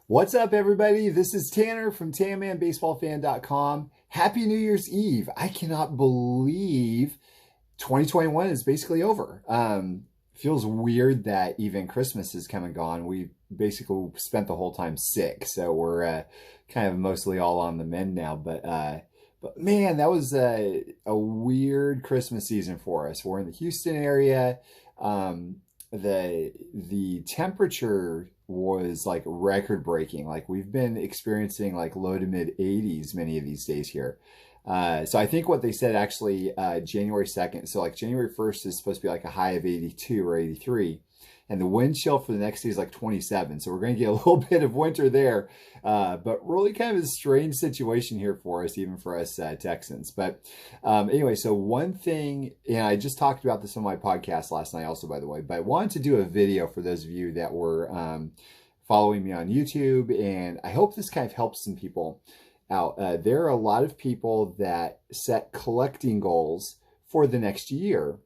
What's up, everybody? This is Tanner from TanmanBaseballFan.com. Happy New Year's Eve. I cannot believe 2021 is basically over. Feels weird that even Christmas has come and gone. We basically spent the whole time sick, so we're kind of mostly all on the mend now. But man, that was a weird Christmas season for us. We're in the Houston area. The temperature was like record breaking. Like we've been experiencing like low to mid 80s many of these days here. So I think what they said actually January 2nd. So like January 1st is supposed to be like a high of 82 or 83. And the wind chill for the next day is like 27. So we're going to get a little bit of winter there. But really kind of a strange situation here for us, even for us Texans. But anyway, so one thing, and I just talked about this on my podcast last night also, by the way, but I wanted to do a video for those of you that were following me on YouTube. And I hope this kind of helps some people out. There are a lot of people that set collecting goals for the next year.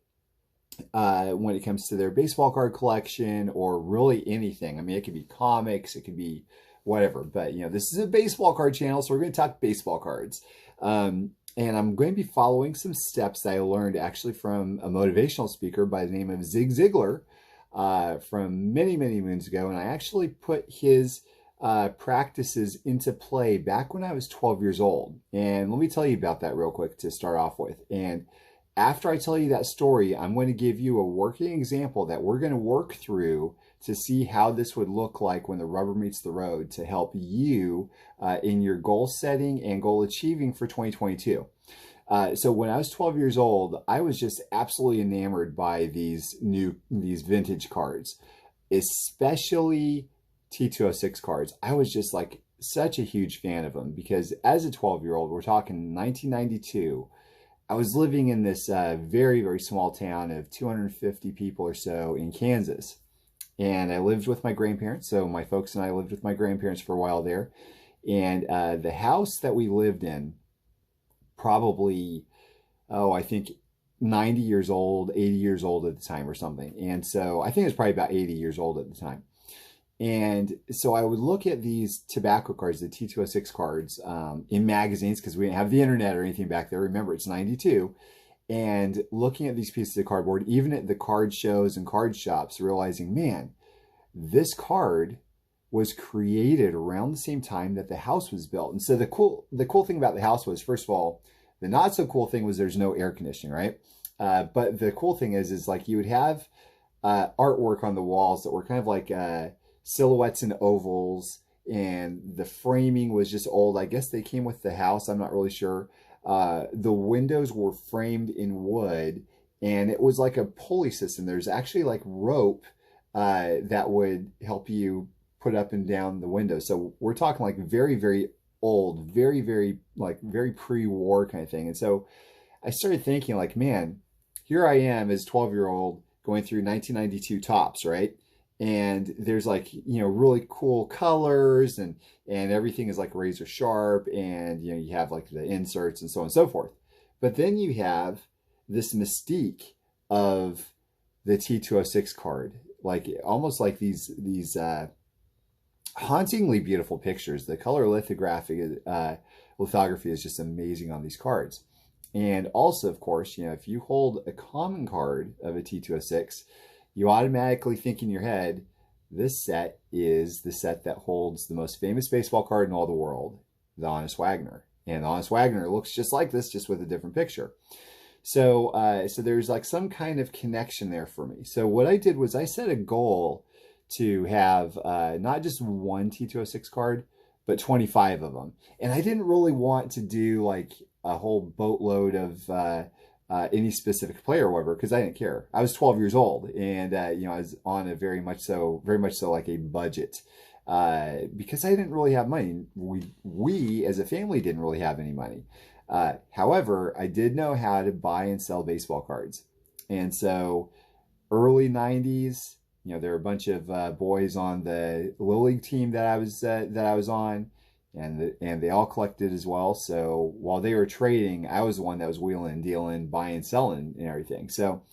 When it comes to their baseball card collection or really anything. I mean, it could be comics, it could be whatever, but you know, this is a baseball card channel, so we're going to talk baseball cards. And I'm going to be following some steps that I learned actually from a motivational speaker by the name of Zig Ziglar from many, many moons ago. And I actually put his practices into play back when I was 12 years old. And let me tell you about that real quick to start off with. And after I tell you that story, I'm going to give you a working example that we're going to work through to see how this would look like when the rubber meets the road to help you in your goal setting and goal achieving for 2022. So when I was 12 years old, I was just absolutely enamored by these vintage cards, especially T206 cards. I was just like such a huge fan of them because as a 12-year-old, we're talking 1992, I was living in this very, very small town of 250 people or so in Kansas. And I lived with my grandparents. So my folks and I lived with my grandparents for a while there. And the house that we lived in, probably, I think 90 years old, 80 years old at the time or something. And so I think it was probably about 80 years old at the time. And so I would look at these tobacco cards, the T206 cards, in magazines because we didn't have the internet or anything back there. Remember, it's 92. And looking at these pieces of cardboard, even at the card shows and card shops, realizing, man, this card was created around the same time that the house was built. And so the cool thing about the house was, first of all, the not so cool thing was there's no air conditioning, right? But the cool thing is like you would have artwork on the walls that were kind of like silhouettes and ovals, and the framing was just old. I guess they came with the house. I'm not really sure. The windows were framed in wood, and it was like a pulley system. There's actually like rope that would help you put up and down the window. So we're talking like very, very old, very, very like very pre-war kind of thing. And so I started thinking like, man, here I am as a 12-year-old going through 1992 Topps, right? And there's like, you know, really cool colors and everything is like razor sharp, and, you know, you have like the inserts and so on and so forth. But then you have this mystique of the T206 card, like almost like these hauntingly beautiful pictures. The color lithography is just amazing on these cards. And also, of course, you know, if you hold a common card of a T206, you automatically think in your head, this set is the set that holds the most famous baseball card in all the world, the Honest Wagner. And the Honest Wagner looks just like this, just with a different picture. So, so there's like some kind of connection there for me. So what I did was I set a goal to have not just one T206 card, but 25 of them. And I didn't really want to do like a whole boatload of any specific player or whatever, because I didn't care. I was 12 years old, and you know, I was on a very much so like a budget because I didn't really have money. We as a family didn't really have any money. However, I did know how to buy and sell baseball cards, and so early 90s, you know, there were a bunch of boys on the Little League team that I was on. And they all collected as well. So while they were trading, I was the one that was wheeling and dealing, buying, selling, and everything. So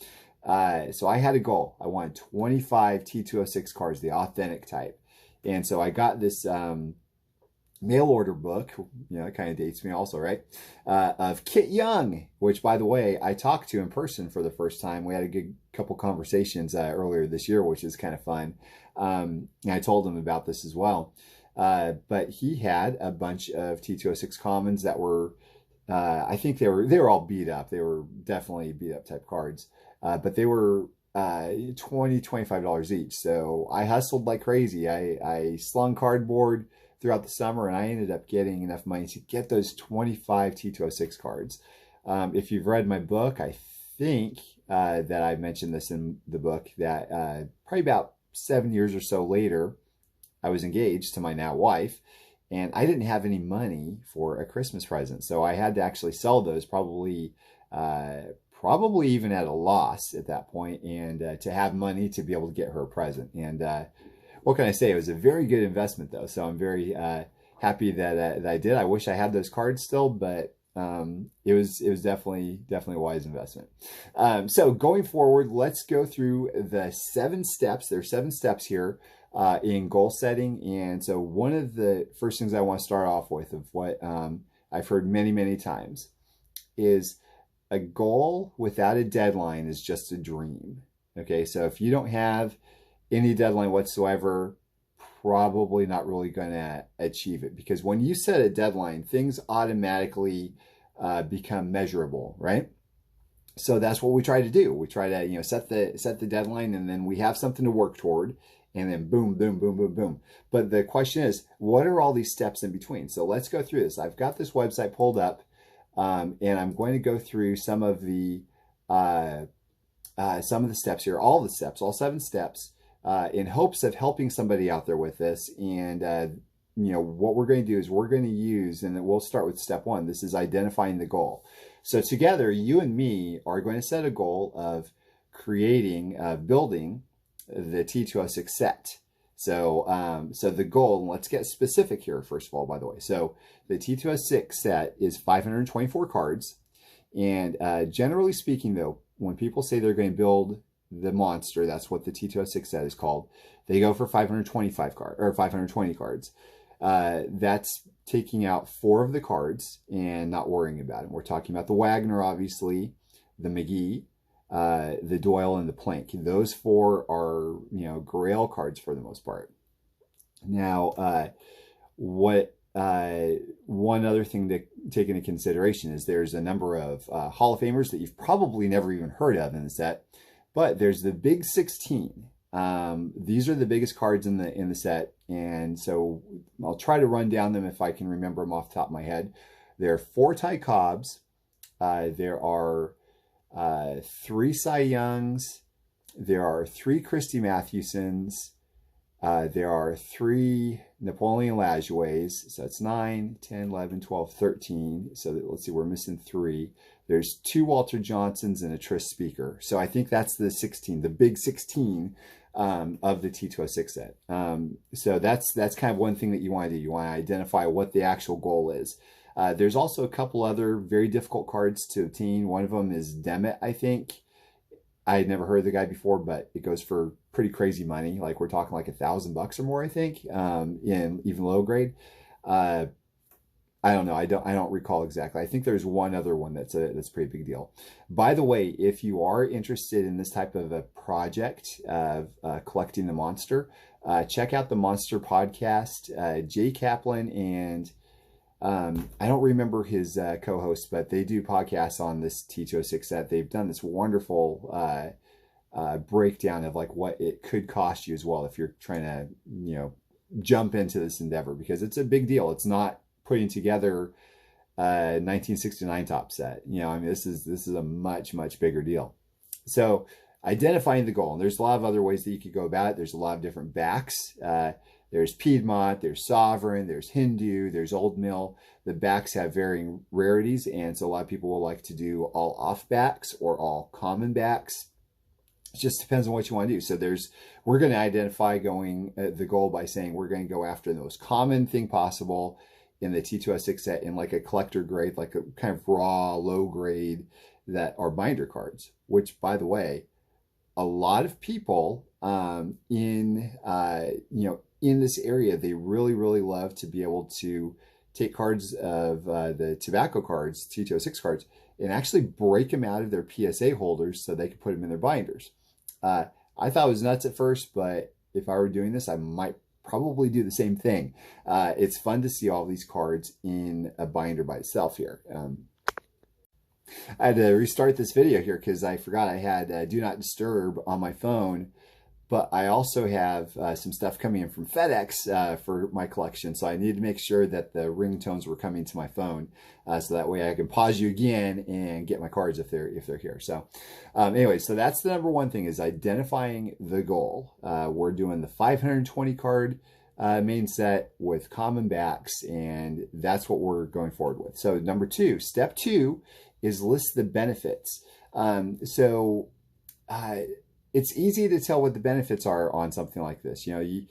So I had a goal. I wanted 25 T206 cards, the authentic type. And so I got this mail order book, it kind of dates me also, right? Of Kit Young, which, by the way, I talked to in person for the first time. We had a good couple conversations earlier this year, which is kind of fun. And I told him about this as well. But he had a bunch of T206 commons that were, I think they were all beat up. They were definitely beat up type cards, but they were $20, $25 each. So I hustled like crazy. I slung cardboard throughout the summer, and I ended up getting enough money to get those 25 T206 cards. If you've read my book, I think that I mentioned this in the book, that probably about 7 years or so later, I was engaged to my now wife, and I didn't have any money for a Christmas present. So I had to actually sell those, probably even at a loss at that point, and to have money to be able to get her a present. And what can I say? It was a very good investment, though. So I'm very happy that I did. I wish I had those cards still, but it was definitely a wise investment. So going forward, let's go through the 7 steps. There are 7 steps here in goal setting. And so one of the first things I want to start off with, of what I've heard many, many times, is a goal without a deadline is just a dream. Okay, so if you don't have any deadline whatsoever, probably not really going to achieve it, because when you set a deadline, things automatically become measurable, right? So that's what we try to do. We try to set the deadline, and then we have something to work toward, and then boom, boom, boom, boom, boom. But the question is, what are all these steps in between? So let's go through this. I've got this website pulled up, and I'm going to go through some of the steps here, all 7 steps, in hopes of helping somebody out there with this. And what we're going to do is we're going to use, and we'll start with step 1. This is identifying the goal. So together, you and me are going to set a goal of building the T206 set. So the goal, and let's get specific here first of all, by the way. So the T206 set is 524 cards. And generally speaking, though, when people say they're going to build the monster, that's what the T206 set is called, they go for 525 cards or 520 cards. That's taking out 4 of the cards and not worrying about it. We're talking about the Wagner, obviously, the McGee, the Doyle, and the Plank. Those 4 are, Grail cards for the most part. Now, one other thing to take into consideration is there's a number of Hall of Famers that you've probably never even heard of in the set, but there's the Big 16. These are the biggest cards in the set, and so I'll try to run down them if I can remember them off the top of my head. There are 4 Ty Cobbs. There are 3 Cy Youngs. There are 3 Christy Mathewsons. There are 3 Napoleon Lajoies. So that's 9, 10, 11, 12, 13. So let's see, we're missing 3. There's 2 Walter Johnsons and a Tris Speaker. So I think that's the 16, the Big 16 of the T206 set. So that's kind of one thing that you want to do. You want to identify what the actual goal is. There's also a couple other very difficult cards to obtain. One of them is Demet, I think. I had never heard of the guy before, but it goes for pretty crazy money. Like we're talking like $1,000 or more, I think, in even low grade. I don't know. I don't recall exactly. I think there's one other one that's a pretty big deal. By the way, if you are interested in this type of a project of collecting the monster, check out the Monster Podcast. Jay Kaplan and I don't remember his co-host, but they do podcasts on this T206 set. They've done this wonderful breakdown of like what it could cost you as well if you're trying to jump into this endeavor, because it's a big deal. It's not putting together a 1969 top set. This is a much bigger deal. So identifying the goal, and there's a lot of other ways that you could go about it. There's a lot of different backs. There's Piedmont, there's Sovereign, there's Hindu, there's Old Mill. The backs have varying rarities, and so a lot of people will like to do all off backs or all common backs. It just depends on what you want to do. So we're going to identify the goal by saying we're going to go after the most common thing possible in the T206 set in like a collector grade, like a kind of raw, low grade that are binder cards, which, by the way, a lot of people in this area, they really, really love to be able to take cards of the tobacco cards, T206 cards, and actually break them out of their PSA holders so they can put them in their binders. I thought it was nuts at first, but if I were doing this, I might probably do the same thing. It's fun to see all these cards in a binder by itself here. I had to restart this video here because I forgot I had Do Not Disturb on my phone, but I also have some stuff coming in from FedEx for my collection, so I needed to make sure that the ringtones were coming to my phone, so that way I can pause you again and get my cards if they're here. So anyway, so that's the number one thing, is identifying the goal. We're doing the 520 card main set with common backs, and that's what we're going forward with. So number two, step two, is list the benefits. It's easy to tell what the benefits are on something like this. You know,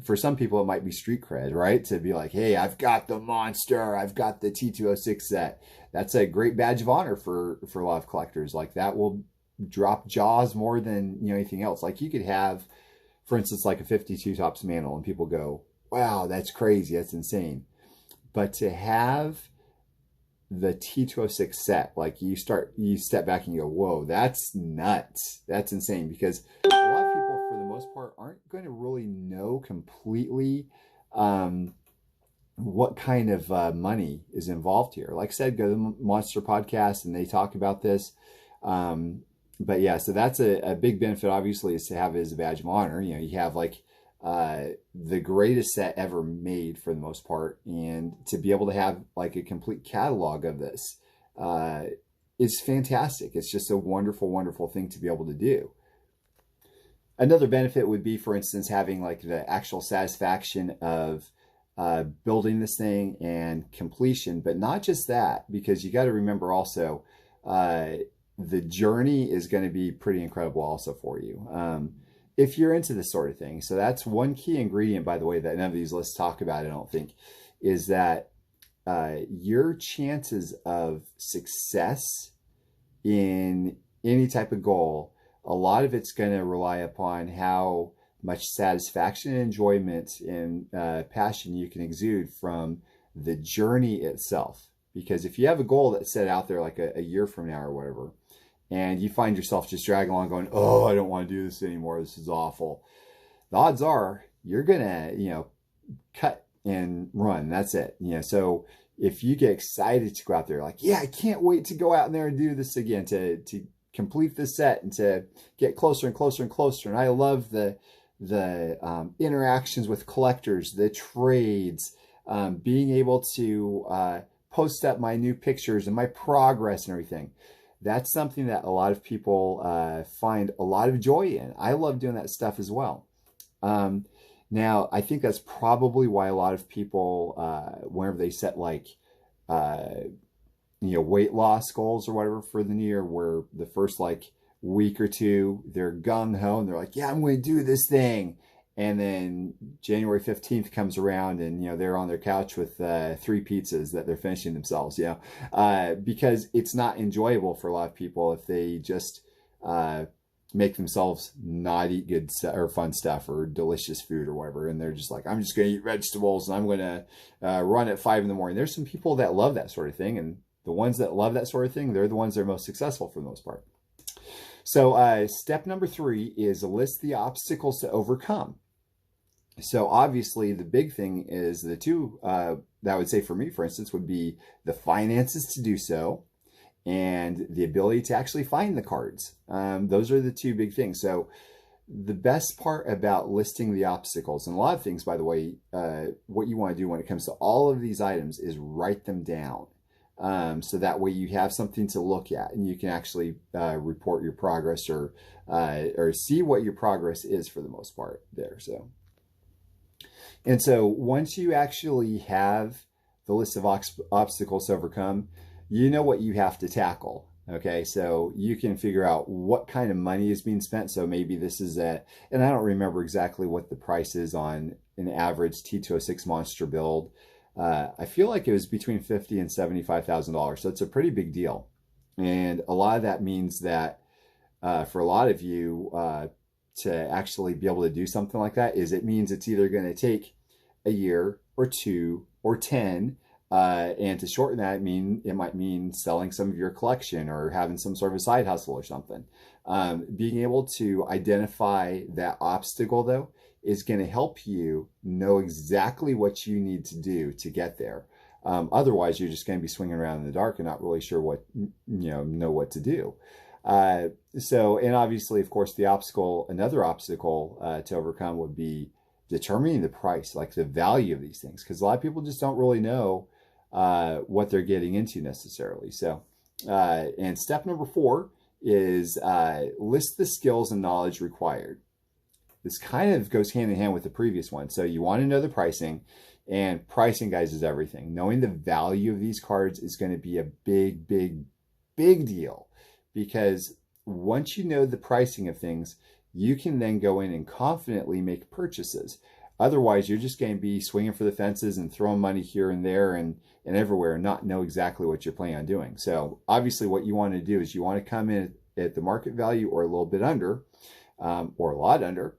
for some people it might be street cred, right? To be like, hey, I've got the monster, I've got the T206 set. That's a great badge of honor for a lot of collectors. Like, that will drop jaws more than, you know, anything else. Like, you could have, for instance, like a 52 Topps mantle, and people go, wow, that's crazy, that's insane. But to have the T206 set, like, you step back and you go, whoa, that's nuts, that's insane, because a lot of people, for the most part, aren't going to really know completely what kind of money is involved here. Like I said, go to the Monster Podcast and they talk about this. But yeah, so that's a big benefit, obviously, is to have it as a badge of honor. You know, you have like the greatest set ever made for the most part, and to be able to have like a complete catalog of this is fantastic. It's just a wonderful, wonderful thing to be able to do. Another benefit would be, for instance, having like the actual satisfaction of building this thing and completion, but not just that, because you got to remember also the journey is going to be pretty incredible also for you. If you're into this sort of thing. So that's one key ingredient, by the way, that none of these lists talk about, I don't think, is that your chances of success in any type of goal, a lot of it's going to rely upon how much satisfaction and enjoyment and passion you can exude from the journey itself. Because if you have a goal that's set out there like a year from now or whatever, and you find yourself just dragging along going, oh, I don't want to do this anymore, this is awful, the odds are you're gonna, you know, cut and run. That's it. You know, so if you get excited to go out there, like, yeah, I can't wait to go out there and do this again, to complete this set and to get closer and closer and closer. And I love the interactions with collectors, the trades, being able to post up my new pictures and my progress and everything. That's something that a lot of people find a lot of joy in. I love doing that stuff as well. Now, I think that's probably why a lot of people, whenever they set like, you know, weight loss goals or whatever for the new year, where the first like week or two, they're gung-ho and they're like, yeah, I'm going to do this thing. And then January 15th comes around and, you know, they're on their couch with 3 pizzas that they're finishing themselves, you know, because it's not enjoyable for a lot of people if they just make themselves not eat good or fun stuff or delicious food or whatever. And they're just like, I'm just going to eat vegetables and I'm going to run at 5 in the morning. There's some people that love that sort of thing. And the ones that love that sort of thing, they're the ones that are most successful for the most part. So step number 3 is list the obstacles to overcome. So obviously the big thing is the two that I would say for me, for instance, would be the finances to do so and the ability to actually find the cards. Those are the 2 big things. So the best part about listing the obstacles, and a lot of things, by the way, what you want to do when it comes to all of these items is write them down. So that way you have something to look at and you can actually report your progress or see what your progress is for the most part there. And so once you actually have the list of obstacles to overcome, you know what you have to tackle. Okay, so you can figure out what kind of money is being spent. So maybe this is and I don't remember exactly what the price is on an average T206 monster build. I feel like it was between $50,000 and $75,000. So it's a pretty big deal. And a lot of that means that for a lot of you, to actually be able to do something like that is it means it's either going to take a year or 2 or 10. And to shorten that, it might mean selling some of your collection or having some sort of a side hustle or something. Being able to identify that obstacle, though, is going to help you know exactly what you need to do to get there. Otherwise, you're just going to be swinging around in the dark and not really sure know what to do. And obviously, of course, another obstacle to overcome would be determining the price, like the value of these things, because a lot of people just don't really know what they're getting into necessarily. So, and step number 4 is list the skills and knowledge required. This kind of goes hand in hand with the previous one. So you want to know the pricing, and pricing, guys, is everything. Knowing the value of these cards is going to be a big, big, big deal, because once you know the pricing of things, you can then go in and confidently make purchases. Otherwise, you're just going to be swinging for the fences and throwing money here and there and everywhere and not know exactly what you're planning on doing. So obviously what you want to do is you want to come in at the market value or a little bit under, or a lot under,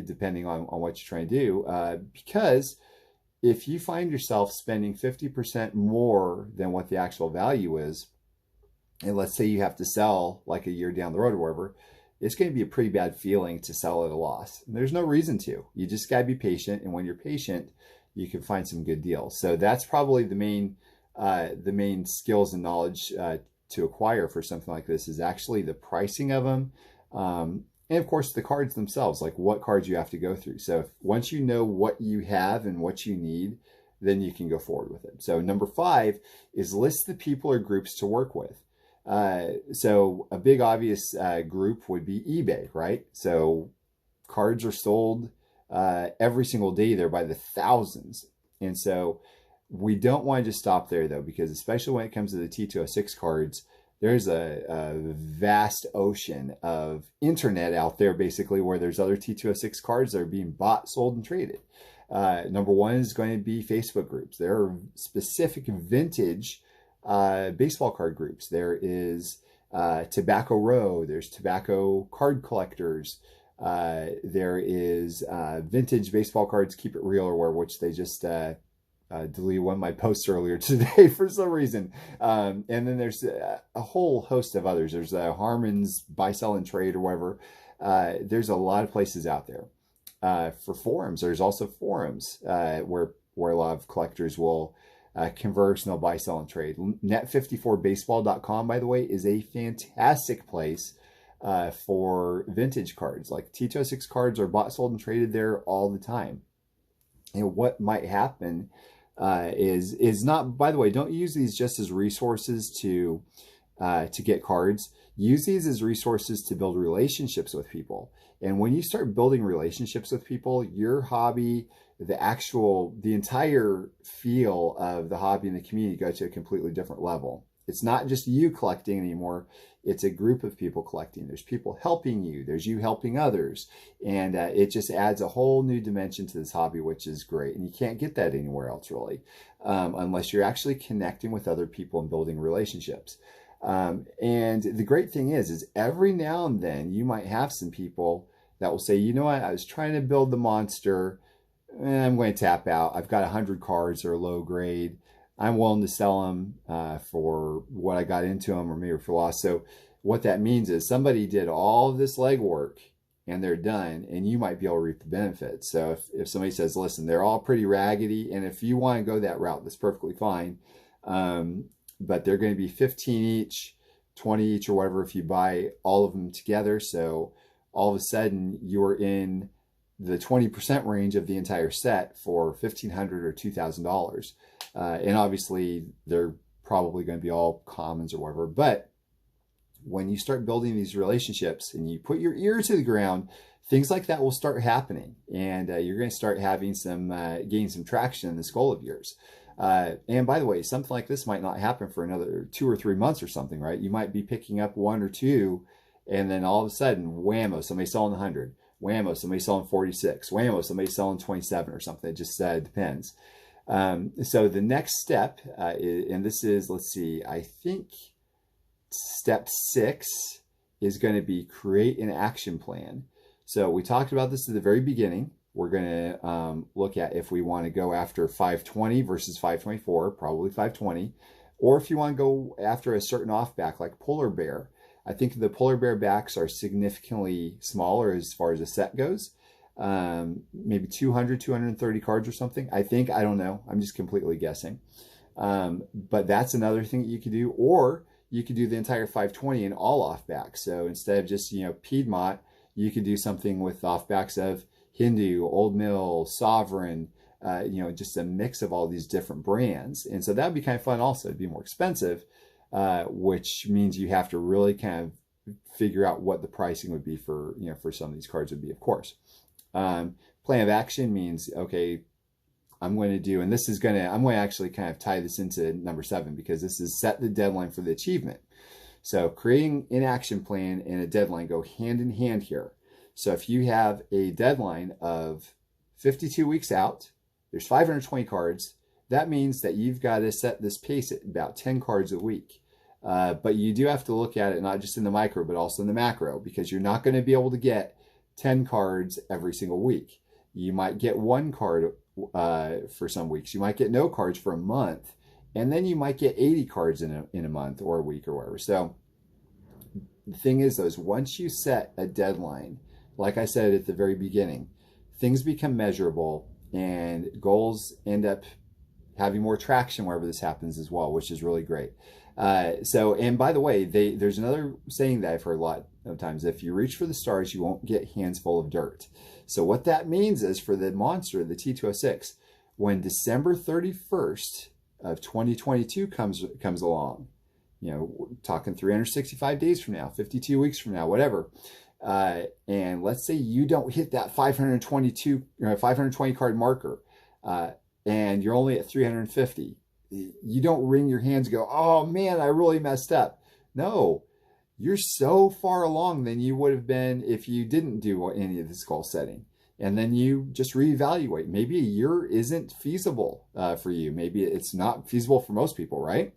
depending on what you're trying to do. Because if you find yourself spending 50% more than what the actual value is, and let's say you have to sell like a year down the road or whatever, it's going to be a pretty bad feeling to sell at a loss. And there's no reason to. You just got to be patient. And when you're patient, you can find some good deals. So that's probably the main skills and knowledge to acquire for something like this is actually the pricing of them. And of course, the cards themselves, like what cards you have to go through. So once you know what you have and what you need, then you can go forward with it. So number 5 is list the people or groups to work with. So a big obvious group would be eBay, right? So cards are sold every single day there by the thousands. And so we don't want to just stop there, though, because especially when it comes to the T206 cards, there's a vast ocean of internet out there, basically, where there's other T206 cards that are being bought, sold, and traded. Number 1 is going to be Facebook groups. There are specific vintage baseball card groups. There is Tobacco Row. There's Tobacco Card Collectors. There is Vintage Baseball Cards Keep It Real, which they just deleted one of my posts earlier today for some reason. And then there's a whole host of others. There's Harmon's Buy, Sell, and Trade or whatever. There's a lot of places out there. For forums, there's also forums where a lot of collectors will converse and they'll buy, sell, and trade. Net54baseball.com, by the way, is a fantastic place for vintage cards. Like T206 cards are bought, sold, and traded there all the time. And what might happen is not, by the way, don't use these just as resources to get cards. Use these as resources to build relationships with people. And when you start building relationships with people, your hobby, the entire feel of the hobby and the community go to a completely different level. It's not just you collecting anymore. It's a group of people collecting. There's people helping you. There's you helping others. And it just adds a whole new dimension to this hobby, which is great. And you can't get that anywhere else, really, unless you're actually connecting with other people and building relationships. And the great thing is every now and then you might have some people that will say, you know what, I was trying to build the monster and I'm going to tap out. I've got 100 cards that are low grade. I'm willing to sell them for what I got into them, or maybe for loss. So what that means is somebody did all of this legwork and they're done, and you might be able to reap the benefits. So if somebody says, listen, they're all pretty raggedy, and if you want to go that route, that's perfectly fine. But they're going to be 15 each, 20 each, or whatever if you buy all of them together. So all of a sudden you're in the 20% range of the entire set for $1,500 or $2,000. And obviously they're probably going to be all commons or whatever. But when you start building these relationships and you put your ear to the ground, things like that will start happening. And you're going to start having gaining some traction in this goal of yours. And by the way, something like this might not happen for another 2 or 3 months or something, right? You might be picking up 1 or 2, and then all of a sudden, whammo, somebody's selling 100. Whammo, somebody's selling 46. Whammo, somebody's selling 27 or something. It just depends. So the next step, and this is, let's see, I think step 6 is going to be create an action plan. So we talked about this at the very beginning. We're going to look at if we want to go after 520 versus 524, probably 520, or if you want to go after a certain off back like polar bear. I think the polar bear backs are significantly smaller as far as a set goes. Maybe 200, 230 cards or something. I think, I don't know. I'm just completely guessing. But that's another thing that you could do. Or you could do the entire 520 and all off backs. So instead of just, Piedmont, you could do something with off backs of Hindu, Old Mill, Sovereign, just a mix of all these different brands. And so that'd be kind of fun also. It'd be more expensive, which means you have to really kind of figure out what the pricing would be for some of these cards would be, of course. Plan of action means, okay, I'm going to do, and I'm going to actually kind of tie this into number 7 because this is set the deadline for the achievement. So creating an action plan and a deadline go hand in hand here. So if you have a deadline of 52 weeks out, there's 520 cards. That means that you've got to set this pace at about 10 cards a week. But you do have to look at it not just in the micro, but also in the macro, because you're not going to be able to get 10 cards every single week. You might get 1 card for some weeks. You might get no cards for a month. And then you might get 80 cards in a month or a week or whatever. So the thing is, though, once you set a deadline, like I said at the very beginning, things become measurable and goals end up having more traction wherever this happens as well, which is really great. And by the way, there's another saying that I've heard a lot of times: if you reach for the stars, you won't get hands full of dirt. So what that means is for the monster, the T206, when December 31st of 2022 comes along, talking 365 days from now, 52 weeks from now, whatever. And let's say you don't hit that 520 card marker, and you're only at 350. You don't wring your hands and go, oh man, I really messed up. No, you're so far along than you would have been if you didn't do any of this goal setting. And then you just reevaluate. Maybe a year isn't feasible for you. Maybe it's not feasible for most people, right?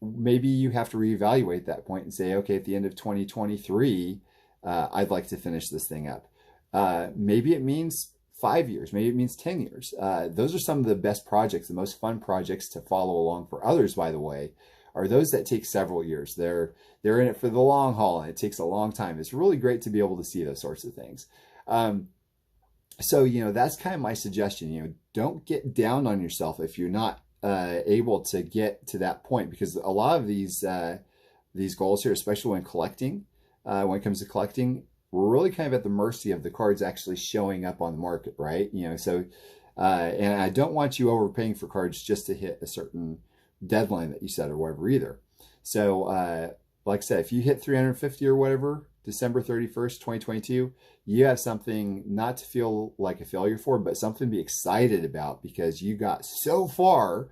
Maybe you have to reevaluate that point and say, okay, at the end of 2023, I'd like to finish this thing up. Maybe it means 5 years. Maybe it means 10 years. Those are some of the best projects, the most fun projects to follow along for others, by the way, are those that take several years. They're in it for the long haul, and it takes a long time. It's really great to be able to see those sorts of things. So, that's kind of my suggestion. Don't get down on yourself if you're not able to get to that point, because a lot of these goals here, especially when collecting, when it comes to collecting, we're really kind of at the mercy of the cards actually showing up on the market, right? And I don't want you overpaying for cards just to hit a certain deadline that you set or whatever either. So, like I said, if you hit 350 or whatever, December 31st, 2022, you have something not to feel like a failure for, but something to be excited about, because you got so far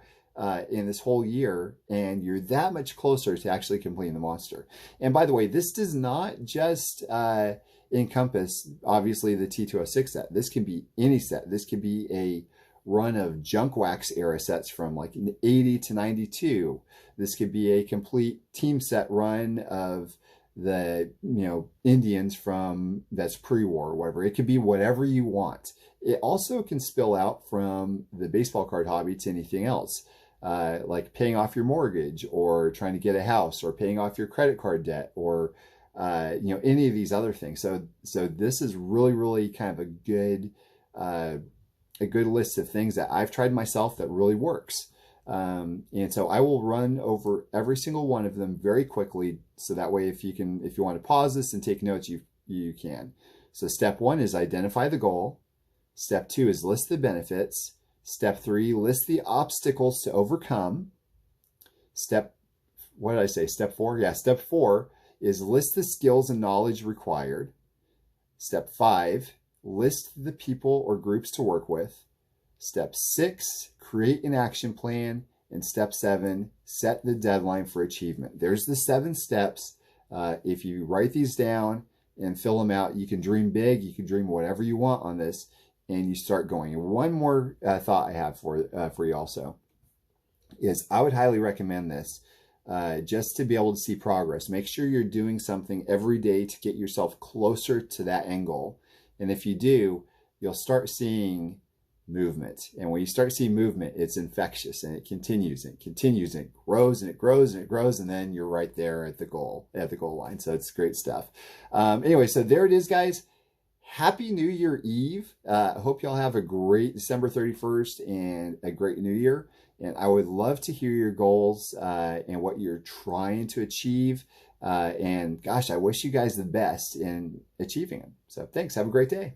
in this whole year, and you're that much closer to actually completing the monster. And by the way, this does not just encompass, obviously, the T206 set. This can be any set. This could be a run of junk wax era sets from like 80 to 92. This could be a complete team set run of the Indians from that's pre-war or whatever. It could be whatever you want. It also can spill out from the baseball card hobby to anything else, like paying off your mortgage, or trying to get a house, or paying off your credit card debt, or any of these other things. So this is really, really kind of a good list of things that I've tried myself that really works. And so I will run over every single one of them very quickly, so that way if you want to pause this and take notes, you can. So step 1 is identify the goal. Step 2 is list the benefits. Step 3, list the obstacles to overcome. Step 4? Yeah, step 4 is list the skills and knowledge required. Step 5, list the people or groups to work with. Step 6, create an action plan. And step 7, set the deadline for achievement. There's the 7 steps. If you write these down and fill them out, you can dream big. You can dream whatever you want on this, and you start going. And one more thought I have for you also is I would highly recommend this just to be able to see progress. Make sure you're doing something every day to get yourself closer to that end goal. And if you do, you'll start seeing movement. And when you start seeing movement, it's infectious, and it continues and continues, and it grows and it grows and it grows, and then you're right there at the goal line. So it's great stuff. Anyway, so there it is, guys. Happy New Year Eve. I hope y'all have a great December 31st and a great New Year. And I would love to hear your goals and what you're trying to achieve. And gosh, I wish you guys the best in achieving them. So thanks. Have a great day.